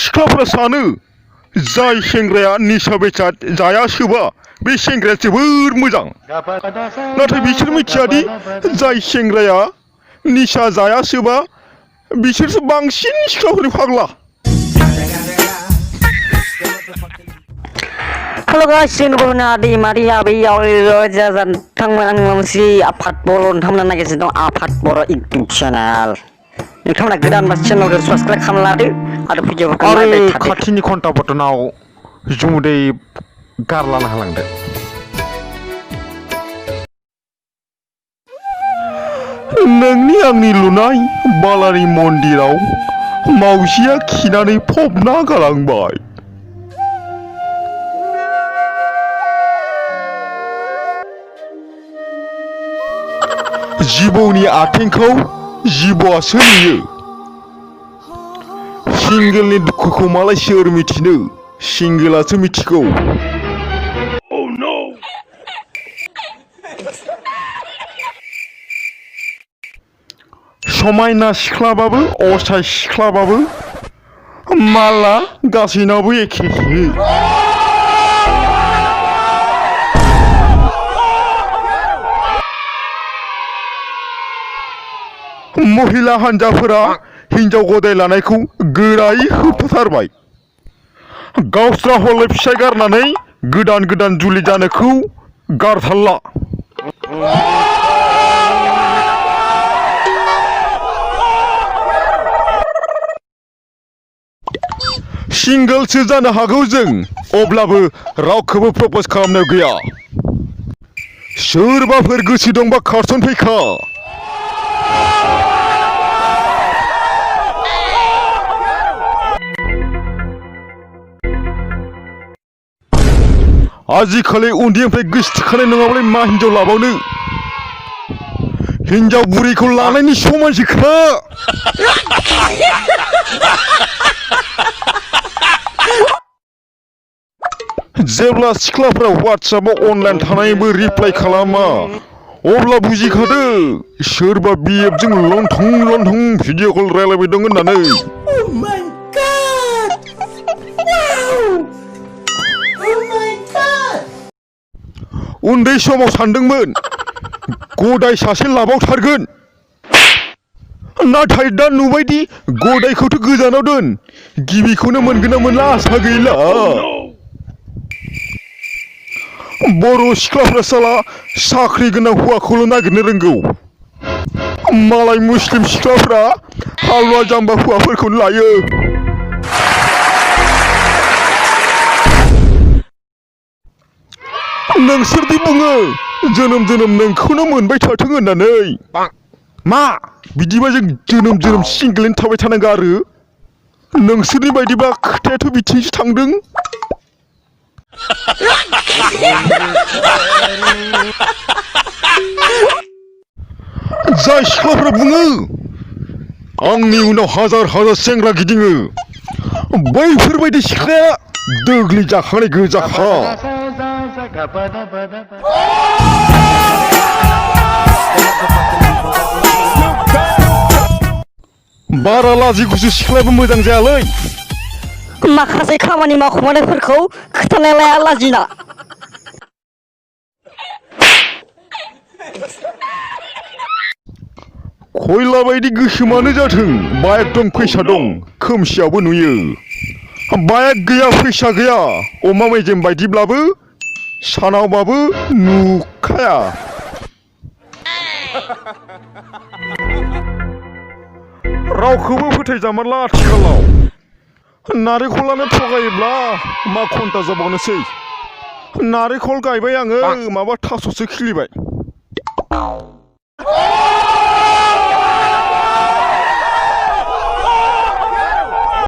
सिख्लाफोरा सानो जाय सेंग्राया निसा बेसाद जाया सोबा बे सेंग्राया जोबोर मोजां नाथाय बिसोर मिथियादि जाय सेंग्राया निसा जाया सोबा बिसोरसो बांसिन सिख्लाफोरनि फाग्ला। Halo guys, ini benar di Maria Biau Jajan Tangan Mengsi Apat Bolon Tamlan lagi sedang Apat Boro YouTube channel. Ini kamu gedan mas channel ke subscribe kamu lagi ada video Are खाथिनि घन्टा बटनाव जुमुदै गारलाना होलांदो। नोंनि आंनि लुनाय बालारि मन्दिराव मावजिया खिनानै फबना गालांबाय। जिबौनि आथिंखौ जिबौआसो नुयो। सिंगेलनि दुखुखौ मालाय सोर मिथिनो सिंगेलासो मिथिगौ। समायना सिख्लाबाबो असाय सिख्लाबाबो माला गासैनावबो एखेसो। महिला हान्जाफोरा हिन्जाव गदाय लानायखौ गोरायै होबथाथारबाय। गावस्रा हले फिसाय गारनानै गोदान गोदान जुलि जानोखौ गारथारला। सिंगोलसो जानो हागौ जों अब्लाबो रावखौबो प्रप'ज खालामनायाव गैया। सोरबाफोर गोसो दंबा खारसन फैखा। आजिखालि उन्दैनिफ्राय गोसोथोखानाय नङाबालाय मा हिन्जाव लाबावनो। हिन्जाव बुरैखौ लानायनि समायसोखा। जेब्ला सिख्लाफोरा वाट्सएपआव अनलाइन थानायबो रिप्लाइ खालामा अब्ला बुजिखादो सोरबा बिएफजों लंथं लंथं भिडिअ कल रायलायबाय दं होननानै। उन्दै समाव सानदोंमोन गदाय सासे लाबावथारगोन नाथाय दा नुबायदि गदायखौथ' गोजानाव दोन गिबिखौनो मोनगोन ना मोनला आसा गैला। बर' सिख्लाफ्रा साला साख्रि गोनां हौवाखौल' नागिरनो रोंगौ मालाय मुस्लिम सिख्लाफ्रा हालुवा जाम्बा हौवाफोरखौनो लायो। नोंसोरदि बुङो जोनोम जोनोम नोंखौनो मोनबाय थाथों होननानै मा बिदिबा जों जोनोम जोनोम सिंगेलैनो थाबाय थानांगौ आरो नोंसोरनि बायदिबा खोथायाथ' बिथिंसो थांदों। जाय सिख्लाफोरा बुङो आंनि उनाव हाजार हाजार सेंग्रा गिदिङो बैफोरबायदि सिख्लाया दोग्लि जाखांनाय गोजाखा। बारा लाजि गुसु सिख्लायाबो मोजां जायालै। माखासे खामानि मावखुमानायफोरखौ खोथानाय लाया लाजिना। खयला बायदि गोसोमानो जाथों बाइक दं फैसा दं खोमसियावबो नुयो। बाइक गैया फैसा गैया अमा मेजेम बायदिब्लाबो सानावबाबो नुखाया। रावखौबो फोथायजामारला आथिखालाव नारेंखलानो थगायोब्ला मा घन्टा जाबावनोसै। नारेंखल गायबाय आङो माबा थास'सो खिलिबाय।